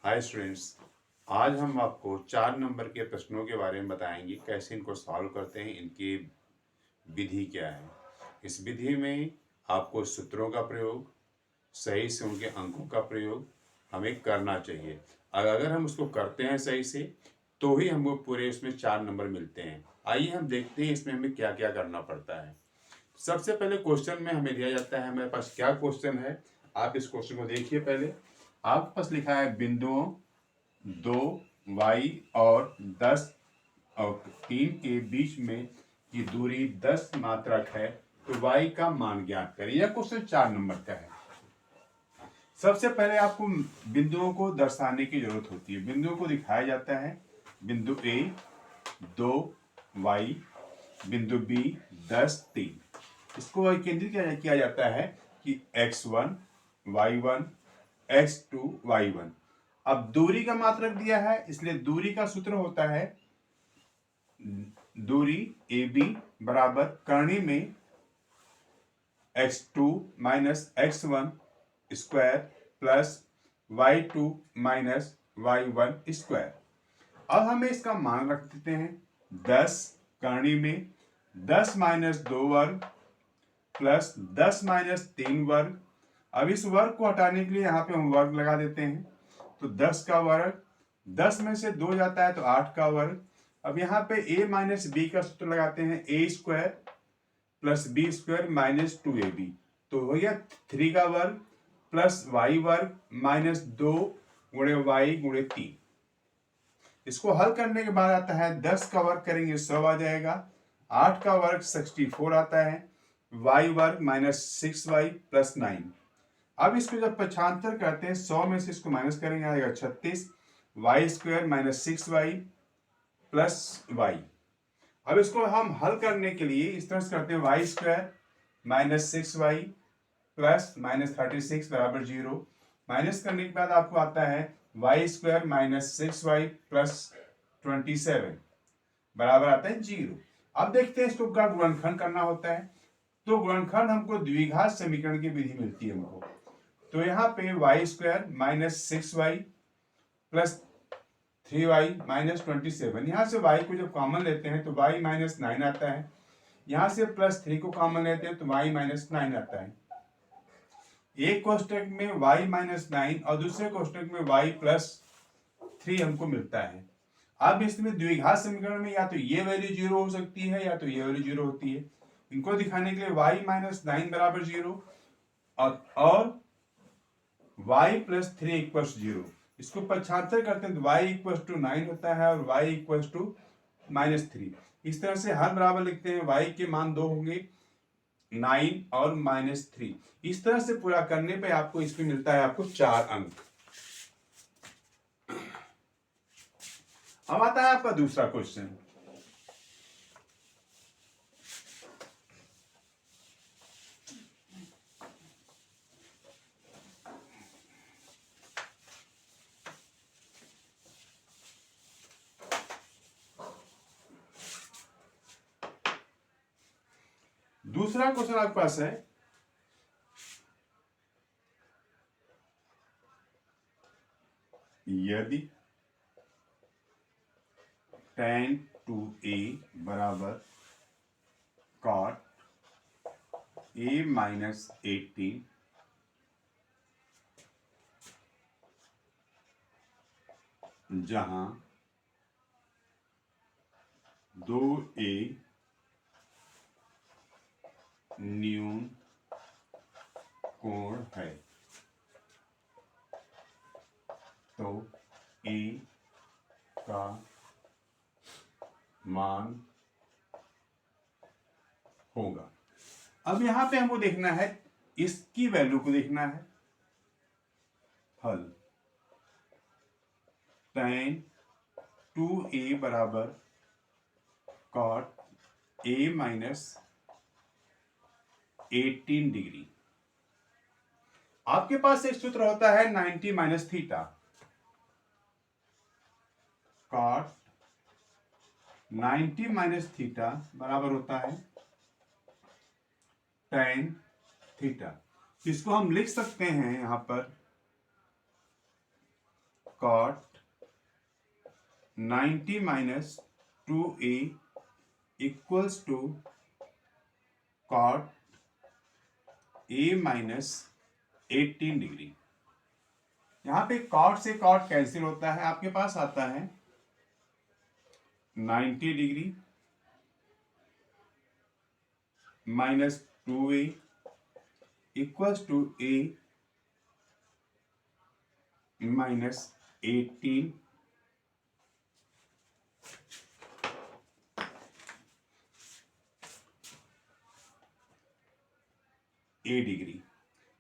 Hi students, आज हम आपको 4 नंबर के प्रश्नों के बारे में बताएंगे, कैसे इनको सॉल्व करते हैं, इनकी विधि क्या है। इस विधि में आपको सूत्रों का प्रयोग, सही से उनके अंकों का प्रयोग हमें करना चाहिए। और अगर हम उसको करते हैं सही से, तो ही हमको पूरे इसमें 4 नंबर मिलते हैं। आइए हम देखते हैं इसमें हमें क्या क्या करना पड़ता है। सबसे पहले क्वेश्चन में हमें दिया जाता है, हमारे पास क्या क्वेश्चन है। आप इस क्वेश्चन को देखिए। पहले आपके पास लिखा है बिंदुओं 2y और 10 और 3 के बीच में की दूरी 10 मात्रक है, तो y का मान ज्ञात करें। यह क्वेश्चन 4 नंबर का है। सबसे पहले आपको बिंदुओं को दर्शाने की जरूरत होती है। बिंदुओं को दिखाया जाता है। बिंदु A 2y, बिंदु B 10 3। इसको केंद्रित किया जाता है कि x1 y1 x2 y1। अब दूरी का मात्रक दिया है, इसलिए दूरी का सूत्र होता है दूरी AB बराबर करनी में x2 minus x1 square plus y2 minus y1 square. अब हमें इसका मान रख देते हैं 10 करनी में 10 माइनस 2 वर्ग प्लस 10 माइनस 3 वर्ग। अब इस वर्ग को हटाने के लिए यहाँ पे हम वर्ग लगा देते हैं, तो 10 का वर्ग, 10 में से 2 जाता है तो 8 का वर्ग। अब यहाँ पे a माइनस बी का सूत्र लगाते हैं, a square plus B square minus 2ab, तो हो गया 3 का वर्ग प्लस y वर्ग माइनस 2 गुणे y गुणे 3। इसको हल करने के बाद आता है 10 का वर्ग करेंगे 100 आ जाएगा, 8 का वर्ग 64 आता है, y वर्ग माइनस 6y प्लस 9। अब इसको जब पक्षांतर करते हैं 100 में से इसको माइनस करेंगे, आएगा 36 y square minus 6y plus y। अब इसको हम हल करने के लिए इस तरह से करते हैं, y square minus 6y plus minus 36 बराबर 0। माइनस करने के बाद आपको आता है y square minus 6y plus 27 बराबर आता है 0। अब देखते हैं इसको क्या गुणनखंड करना होता है। तो गुणनखंड हमको द्विघात समीकरण की विधि मिलती है हमको। तो यहाँ पे y square minus 6y plus 3y minus 27, यहाँ से y को जब कॉमन लेते हैं तो y माइनस 9 आता है, यहाँ से प्लस 3 को कॉमन लेते हैं तो y माइनस 9 आता है। एक कोष्टक में y माइनस 9 और दूसरे कोष्टक में y प्लस 3 हमको मिलता है। अब इसमें द्विघात समीकरण में या तो ये वैल्यू 0 हो सकती है या तो ये वैल्यू 0 होती है। इनको दिखाने के लिए y माइनस 9 बराबर 0 और y प्लस 3 इक्वल्स 0। इसको पक्षांतर करते हैं तो y इक्वल्स टू 9 होता है और y इक्वल्स टू माइनस 3। इस तरह से हर बराबर लिखते हैं, y के मान 2 होंगे 9 और माइनस 3। इस तरह से पूरा करने पे आपको इसमें मिलता है आपको 4 अंक। अब आता है आपका दूसरा क्वेश्चन। दूसरा क्वेश्चन आपके पास है, यदि tan 2a बराबर cot a माइनस 18 जहां 2a न्यून कोण है, तो a का मान होगा। अब यहां पे हमको देखना है, इसकी वैल्यू को देखना है। हल tan 2a बराबर cot a माइनस 18 डिग्री। आपके पास एक सूत्र होता है 90 minus theta. cot 90 minus theta बराबर होता है tan थीटा। इसको हम लिख सकते हैं यहां पर cot 90 minus 2a equals to cot a minus 18 degree. यहाँ पे कॉट से कॉट कैंसिल होता है, आपके पास आता है 90 degree minus 2a equals to a minus 18 a degree.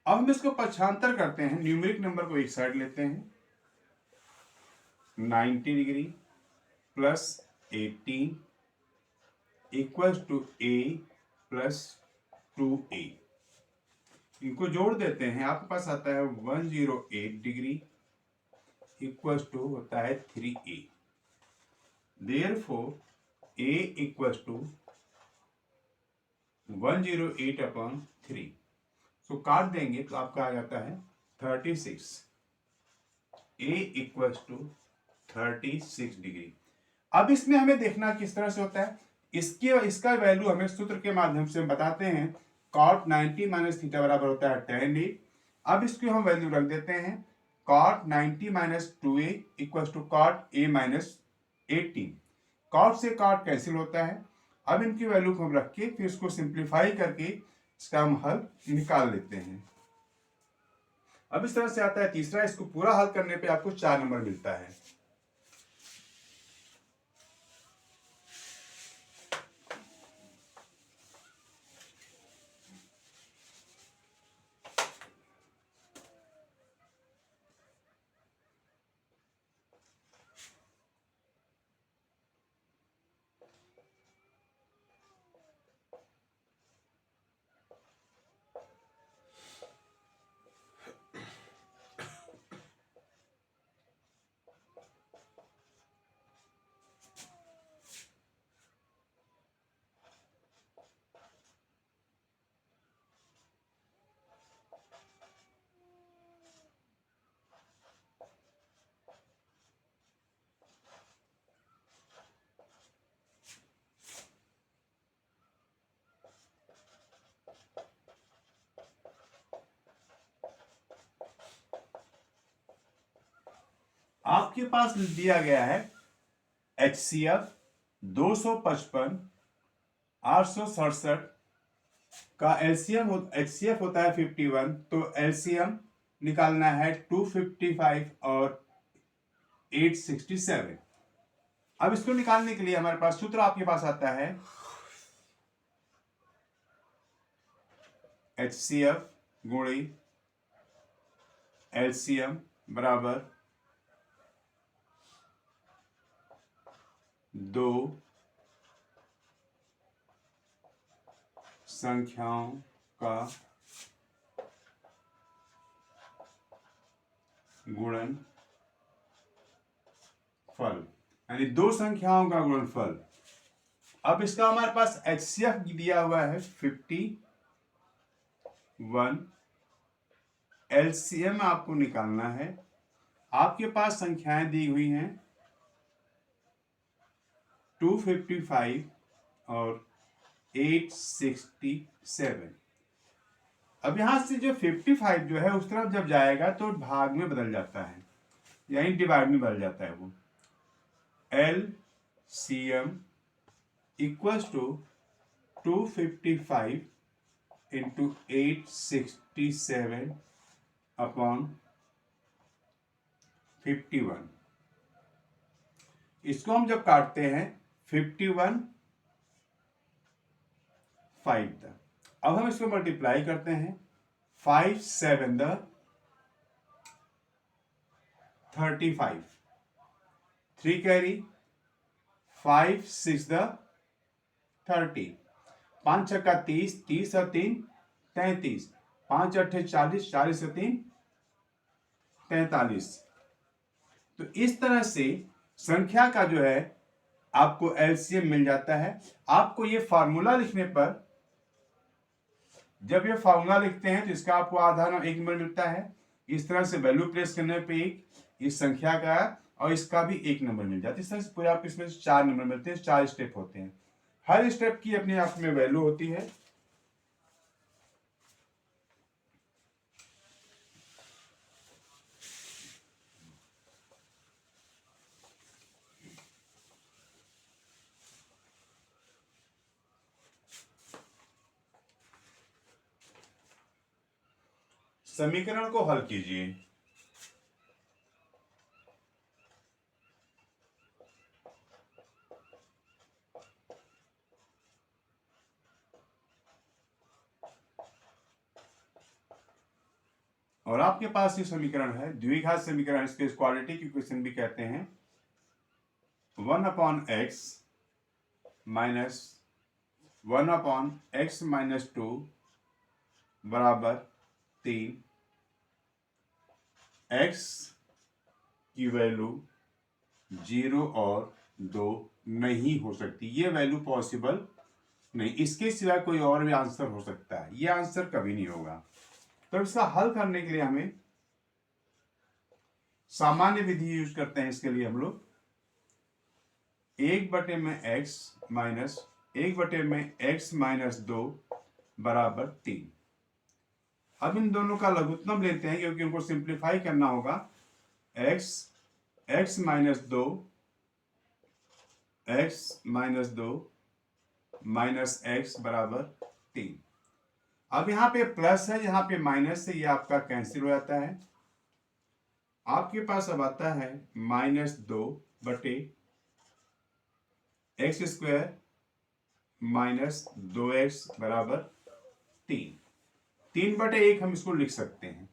अब हम इसको पक्षांतर करते हैं, न्यूमेरिक नंबर को एक साइड लेते हैं, 90 degree plus 18 equals to a plus 2a। इनको जोड़ देते हैं, आपके पास आता है 108 डिग्री इक्वल्स टू होता है 3a। Therefore a equals to 108 upon 3। So काट देंगे तो आपका आ जाता है 36। a equals to 36 degree. अब इसमें हमें देखना किस तरह से होता है, इसका वैल्यू हमें सूत्र के माध्यम से बताते हैं। कॉट 90 माइनस थीटा बराबर होता है tan a। अब इसकी हम वैल्यू रख देते हैं, cot 90 minus 2a equals to cot a minus 18। Cot से कॉट कैंसिल होता है। अब इनकी वैल्यू को हम रख के फिर इसको सिंप्लीफाई करके इसका हम हल निकाल लेते हैं। अब इस तरह से आता है तीसरा। इसको पूरा हल करने पे आपको 4 नंबर मिलता है। आपके पास दिया गया है HCF 255 867 का एलसीएम HCF होता है 51, तो एलसीएम निकालना है 255 और 867। अब इसको निकालने के लिए हमारे पास सूत्र आपके पास आता है HCF गुणे एलसीएम बराबर 2 संख्याओं का गुणनफल, यानी 2 संख्याओं का गुणनफल। अब इसका हमारे पास HCF दिया हुआ है 51, एलसीएम आपको निकालना है। आपके पास संख्याएं दी हुई हैं 255 और 867। अब यहां से जो 55 जो है उस तरफ जब जाएगा तो भाग में बदल जाता है, यानी डिवाइड में बदल जाता है वो। LCM equals to 255 into 867 upon 51। इसको हम जब काटते हैं 51 5 द, अब हम इसको मल्टीप्लाई करते हैं 5 7 द 35, 3 कैरी 5 6 द 30, 5 छक्का 30, 30 और 3 33, 5 अट्ठे 40, 40 और 3 43। तो इस तरह से संख्या का जो है आपको एलसीएम मिल जाता है। आपको ये फार्मूला लिखने पर, जब ये फार्मूला लिखते हैं तो इसका आपको आधा 1 नंबर मिलता है। इस तरह से वैल्यू प्लेस करने पे एक इस संख्या का और इसका भी एक नंबर मिल जाता है। इस तरह से पूरे आपको इसमें 4 नंबर मिलते हैं, 4 स्टेप होते हैं। हर स्टेप की अपने आप में वैल्यू होती है। समीकरण को हल कीजिए। और आपके पास ये समीकरण है द्विघात समीकरण, इसके क्वाड्रेटिक इक्वेशन भी कहते हैं। 1/x माइनस 1/x-2 बराबर 3। x की वैल्यू 0 और 2 नहीं हो सकती, ये वैल्यू पॉसिबल नहीं, इसके सिवा कोई और भी आंसर हो सकता है, ये आंसर कभी नहीं होगा। तो इसका हल करने के लिए हमें सामान्य विधि यूज करते हैं। इसके लिए हम लोग 1/x माइनस 1/x-2 बराबर 3। अब इन दोनों का लघुत्तम लेते हैं क्योंकि उनको सिंप्लीफाई करना होगा। x माइनस 2 माइनस x बराबर 3। अब यहाँ पे प्लस है, यहाँ पे माइनस है, ये आपका कैंसिल हो जाता है। आपके पास अब आता है -2/x² माइनस 2x बराबर 3। 3/1 हम इसको लिख सकते हैं।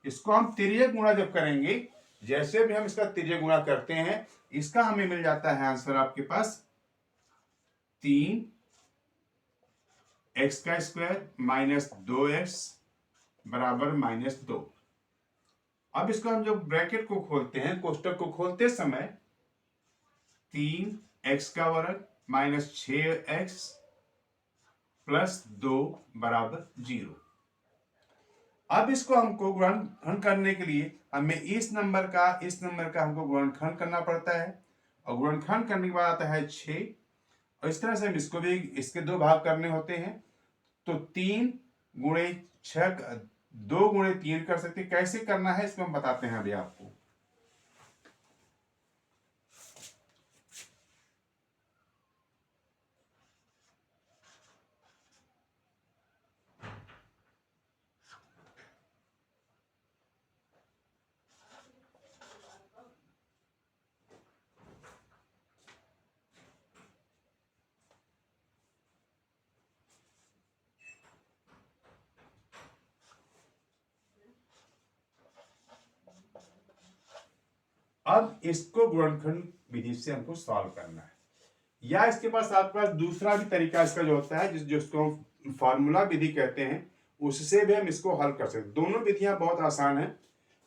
इसको हम तिर्यक गुणा जब करेंगे, जैसे भी हम इसका तिर्यक गुणा करते हैं, इसका हमें मिल जाता है आंसर आपके पास 3x² माइनस 2x बराबर -2। अब इसको हम जब ब्रैकेट को खोलते हैं, कोष्टक को खोलते समय 3x² माइनस 6x प्लस 2 बराबर 0। अब इसको हमको गुणनखंड करने के लिए हमें इस नंबर का हमको गुणनखंड करना पड़ता है, और गुणनखंड करने के बाद आता है 6, और इस तरह से हम इसको भी इसके 2 भाग करने होते हैं। तो 3 गुणे 6 2 गुणे 3 कर सकते, कैसे करना है इसको हम बताते हैं अभी आपको। अब इसको गुणनखंड विधि से हमको सॉल्व करना है, या इसके पास आपके पास दूसरा भी तरीका इसका जो होता है, जिसको हम फार्मूला विधि कहते हैं, उससे भी हम इसको हल कर सकते। दोनों विधियां बहुत आसान है,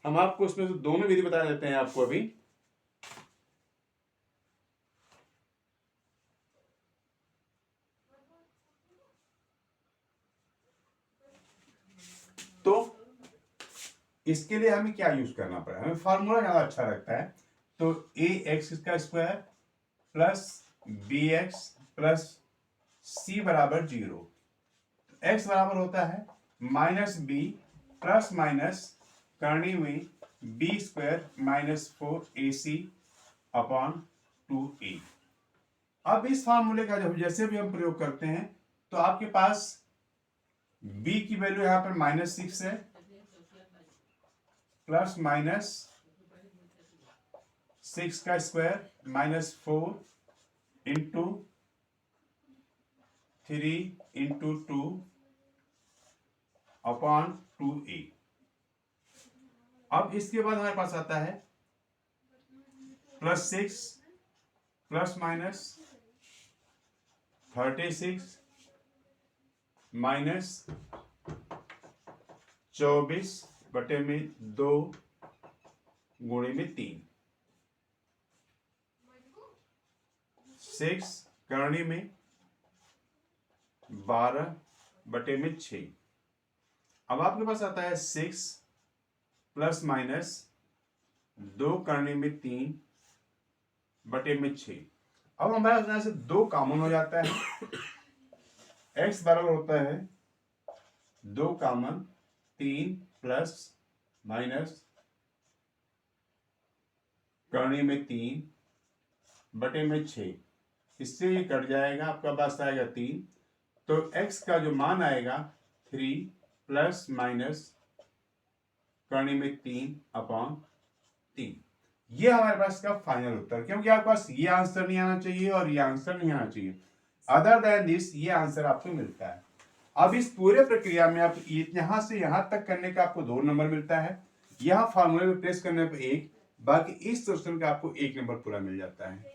हम आपको उसमें से दोनों विधि बता देते हैं आपको अभी। तो इसके लिए हमें क्या यूज करना पड़ेगा, हमें फार्मूला ज्यादा अच्छा लगता है। तो ax² plus bx plus c बराबर 0। x बराबर होता है -b प्लस माइनस करनी हुई b² minus 4ac upon 2a। अब इस फार्मूले का जब जैसे भी हम प्रयोग करते हैं, तो आपके पास b की वैल्यू यहां पर -6 है, प्लस माइनस 6 का square minus 4 into 3 into 2 upon 2a। अब इसके बाद हमारे पास आता है +6 प्लस माइनस 36 माइनस 24/2 गुणे में 3, 6 करणी में 12/6। अब आपके पास आता है 6 प्लस माइनस 2 करने में 3 बटे में 6। अब हमारे यहाँ से 2 कॉमन हो जाता है, x बराबर होता है 2 कॉमन 3 प्लस माइनस करने में 3 बटे में 6। इससे ये कट जाएगा, आपका पास आएगा 3। तो x का जो मान आएगा 3 प्लस माइनस करने में 3/3। ये हमारे पास का फाइनल उत्तर, क्योंकि आपके पास ये आंसर नहीं आना चाहिए और ये आंसर नहीं आना चाहिए। अदर देन दिस ये आंसर आपको मिलता है। अब इस पूरे प्रक्रिया में आप यहां से यहां तक करने का आपको 2 नंबर मिलता है, यहाँ फार्मूले में प्लेस करने पर 1, बाकी इस क्वेश्चन का आपको 1 नंबर पूरा मिल जाता है।